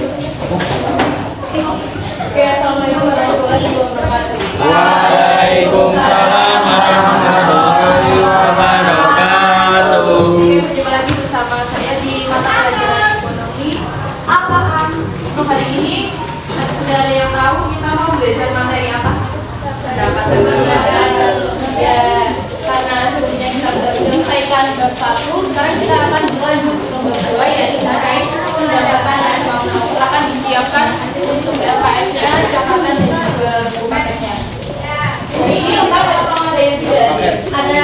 Oke, assalamualaikum warahmatullahi wabarakatuh. Waalaikumsalam warahmatullahi wabarakatuh. Oke, berjumpa lagi bersama saya di mata pelajaran ekonomi. Apaan? Untuk hari ini, sudah ada yang tahu kita mau belajar materi apa? Pendapatan negara. Ya, karena sebelumnya kita sudah menyelesaikan bab 1, sekarang kita akan berlanjut ke bab 2, yaitu terkait pendapatan nasional. Silakan disiapkan untuk LKS-nya, catatan dan juga buku-bukunya. Hari ini lengkap atau ada yang tidak ada?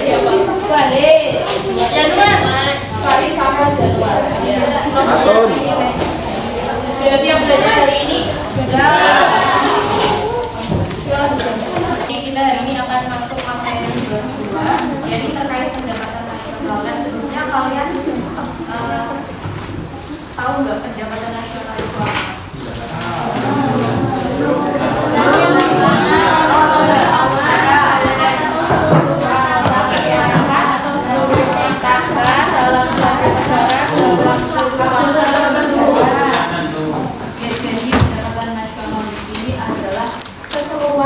Siapa? Fahri. Januar. Fahri sama Januar. Sudah siap belajar hari ini? Sudah. Kita hari ini akan masuk materi bab 2, yaitu terkait pendapatan nasional. Dan sebelumnya kalian tahu nggak pendapatan nasional itu apa?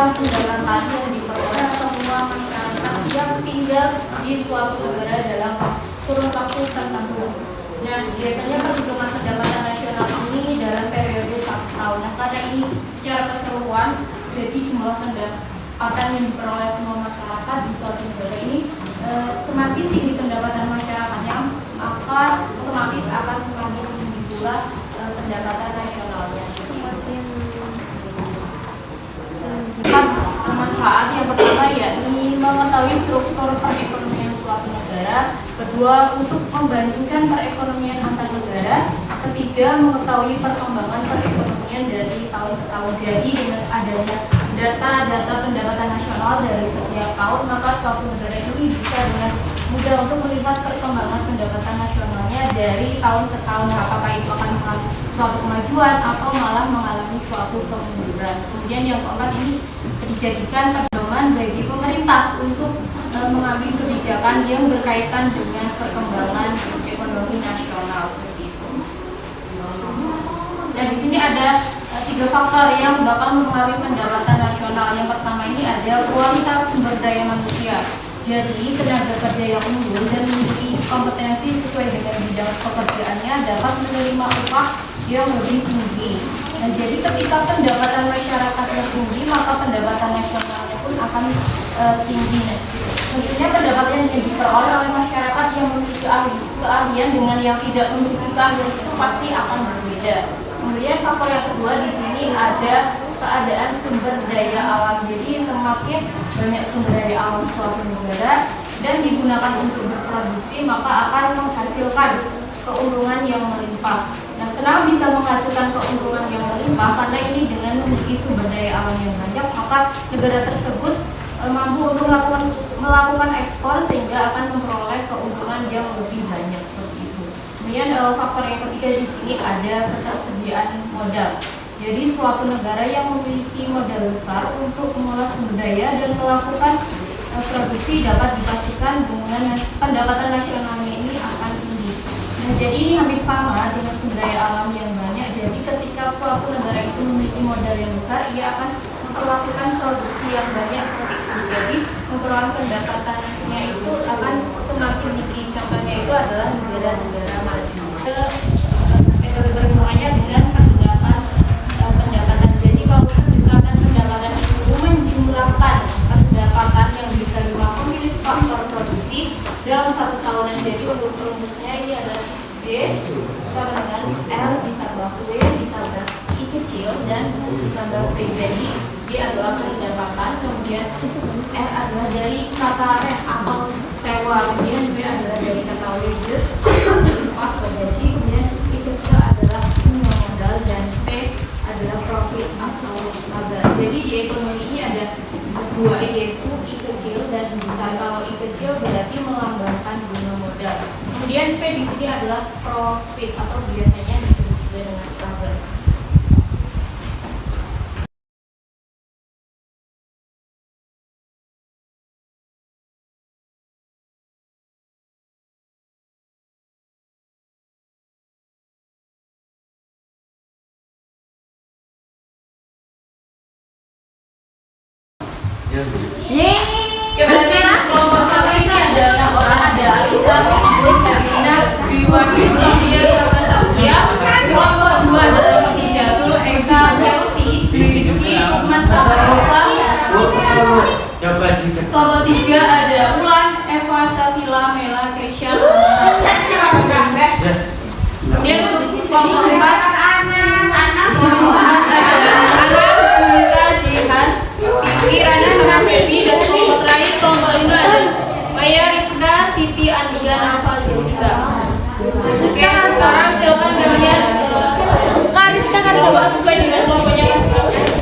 Pendapatan yang diperoleh semua masyarakat yang tinggal di suatu negara dalam kurun waktu tertentu. Nah, biasanya perhitungan pendapatan nasional ini dalam periode 1 tahun. Nah, karena ini secara keseluruhan, jadi jumlah pendapatan yang diperoleh semua masyarakat di suatu negara ini semakin tinggi pendapatan masyarakatnya, maka otomatis akan semakin tinggi pula pendapatan nasionalnya. Manfaat yang pertama yakni mengetahui struktur perekonomian suatu negara, kedua untuk membandingkan perekonomian antar negara, ketiga mengetahui perkembangan perekonomian dari tahun ke tahun. Jadi dengan adanya data-data pendapatan nasional dari setiap tahun, maka suatu negara ini bisa dengan mudah untuk melihat perkembangan pendapatan nasionalnya dari tahun ke tahun, apakah itu akan mengalami suatu kemajuan atau malah mengalami suatu kemunduran. Kemudian yang keempat, ini dijadikan pedoman bagi pemerintah untuk mengambil kebijakan yang berkaitan dengan perkembangan ekonomi nasional seperti itu. Dan di sini ada 3 faktor yang bakal mempengaruhi pendapatan nasional. Yang pertama ini ada kualitas sumber daya manusia. Jadi tenaga kerja yang unggul dan memiliki kompetensi sesuai dengan bidang pekerjaannya dapat menerima upah yang lebih tinggi. Nah, jadi ketika pendapatan masyarakat yang tinggi, maka pendapatan nasionalnya pun akan tinggi. Nah, tentunya pendapatan yang diperoleh oleh masyarakat yang memiliki keahlian dengan yang tidak memiliki keahlian itu pasti akan berbeda. Kemudian faktor yang kedua di sini ada keadaan sumber daya alam. Jadi semakin banyak sumber daya alam suatu negara dan digunakan untuk berproduksi, maka akan menghasilkan keuntungan yang melimpah. Nah, kenapa bisa menghasilkan keuntungan yang melimpah? Karena ini dengan memiliki sumber daya alam yang banyak, maka negara tersebut mampu untuk melakukan ekspor sehingga akan memperoleh keuntungan yang lebih banyak seperti itu. Kemudian faktor yang ketiga di sini ada ketersediaan modal. Jadi suatu negara yang memiliki modal besar untuk mengolah sumber daya dan melakukan produksi dapat dipastikan dengan pendapatan nasionalnya ini akan tinggi. Nah, jadi ini hampir sama dengan sumber daya alam yang banyak. Jadi ketika suatu negara itu memiliki modal yang besar, ia akan memperlakukan produksi yang banyak seperti itu. Jadi memperoleh pendapatannya itu akan semakin tinggi. Contohnya itu adalah negara-negara maju. Metode perhitungannya dengan pendapatan. Jadi kalau pendapatan itu menjumlahkan pendapatan yang diterima pemilik faktor produksi dalam 1 tahunan. Jadi untuk rumusnya ini adalah Z sama dengan R ditambah W ditambah I kecil dan ditambah P. Jadi D adalah pendapatan, kemudian R adalah dari kata rent atau sewa, kemudian W adalah dari kata wages upah atau gaji, kemudian I kecil adalah modal dan P adalah profit atau laba. Jadi di ekonomi ini ada 2 yaitu I kecil dan I besar. Kalau I kecil berarti melambangkan guna modal. Kemudian P di sini adalah profit atau biasanya disebut juga dengan laba. Yeay. Oke, berarti kelompok satu ini ada orang, ada Alisa, Herlina, Dewa, Sofia, sama Saskia. Kelompok dua ada Khadijah, Eka, Chelsea, Rizky, Lukman, sama Rosa. Coba di Kelompok tiga ada Ulan, Eva, Safila, Mela, Keisha, sama kemudian untuk kelompok empat ada Anak, Julita, Jihan, Fikri, Rana, sama Feby. Dan kelompok terakhir, kelompok lima ada Maya, Rizka, Siti, Andika, Nafa, Jessica. Oke, sekarang silakan kalian Kak Rizka kan coba sesuai dengan kelompoknya masing-masing.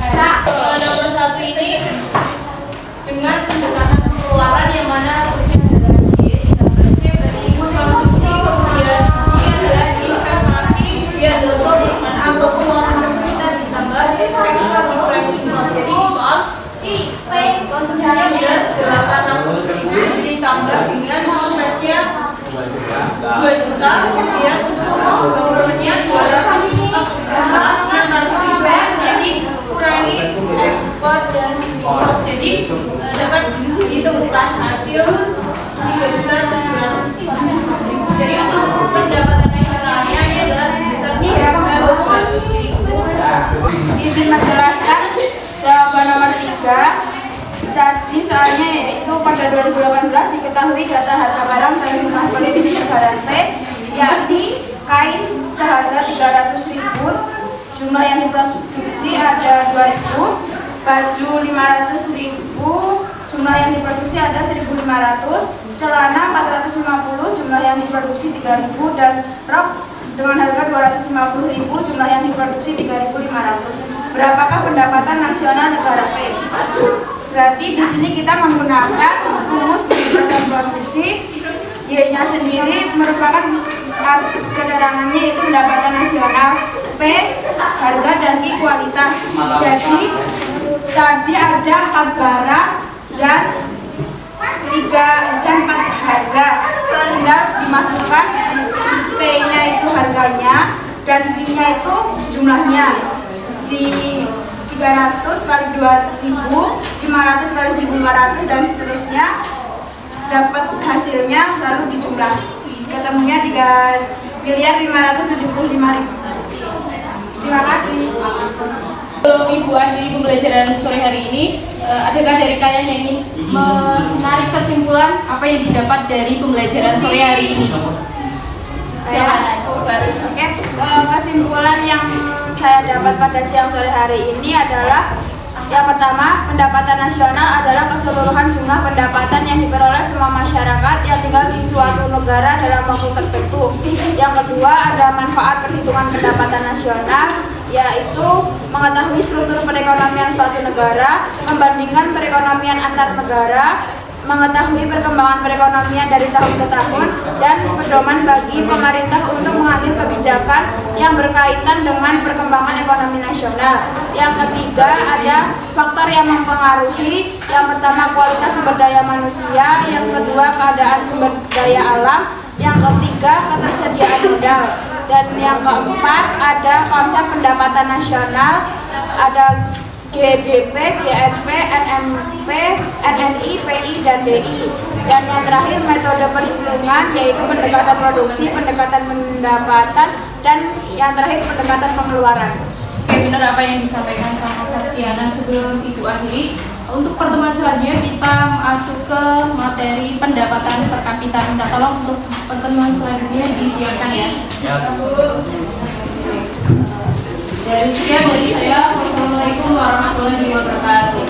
Iya, nomor satu ini dengan pendekatan pengeluaran yang mana rupiah adalah D ditambah C berarti konsumsi, kemudian I adalah investasi, dia adalah komitmen atau pengeluaran kita ditambah ekstra dikurangi materi soal konsumsinya udah 800.000 ditambah dengan konsumsinya 2 juta, kemudian untuk komponennya 200.000 jadi kurangi ekspor dan impor, jadi dapat ditemukan hasil 3.700.000. Jadi untuk pendapatan nasionalnya ini adalah sebesar 200.000. Izin menjelaskan jawaban nomor 3 tadi soalnya yaitu pada 2018 diketahui data harga barang dan jumlah produksi negara T, yakni kain seharga 300.000, jumlah yang diproduksi ada 2.000, baju 500.000, jumlah yang diproduksi ada 1.500, celana 450, jumlah yang diproduksi 3.000, dan rok dengan harga 250.000, jumlah yang diproduksi 3.500. Berapakah pendapatan nasional negara P? Berarti di sini kita menggunakan rumus pendapatan produksi. Y-nya sendiri merupakan keterangannya itu pendapatan nasional, P harga, dan I kualitas. Jadi tadi ada 4 barang dan 4 harga, tinggal dimasukkan P-nya itu harganya dan I-nya itu jumlahnya. Di 300 kali 2.000, 500 kali 1.500, dan seterusnya dapat hasilnya lalu dijumlah, ketemunya 3.575.000. Terima kasih. Ibu Andi pembelajaran sore hari ini, adakah dari kalian yang ingin menarik kesimpulan apa yang didapat dari pembelajaran sore hari ini? Oke, kesimpulan yang saya dapat pada siang sore hari ini adalah yang pertama, pendapatan nasional adalah keseluruhan jumlah pendapatan yang diperoleh semua masyarakat yang tinggal di suatu negara dalam waktu tertentu. Yang kedua, ada manfaat perhitungan pendapatan nasional, yaitu mengetahui struktur perekonomian suatu negara, membandingkan perekonomian antar negara, mengetahui perkembangan perekonomian dari tahun ke tahun, dan pedoman bagi pemerintah untuk mengambil kebijakan yang berkaitan dengan perkembangan ekonomi nasional. Yang ketiga, ada faktor yang mempengaruhi. Yang pertama, kualitas sumber daya manusia. Yang kedua, keadaan sumber daya alam. Yang ketiga, ketersediaan modal. Dan yang keempat, ada konsep pendapatan nasional. Ada GDP, GNP, NMP, NNI, PI, dan DI. Dan yang terakhir, metode perhitungan, yaitu pendekatan produksi, pendekatan pendapatan, dan yang terakhir pendekatan pengeluaran. Oke, benar apa yang disampaikan sama Saskia. Nah, sebelum Ibu akhiri, untuk pertemuan selanjutnya kita masuk ke materi pendapatan per kapita. Minta tolong untuk pertemuan selanjutnya disiapkan ya. Dari sekian dari saya, wassalamualaikum warahmatullahi wabarakatuh.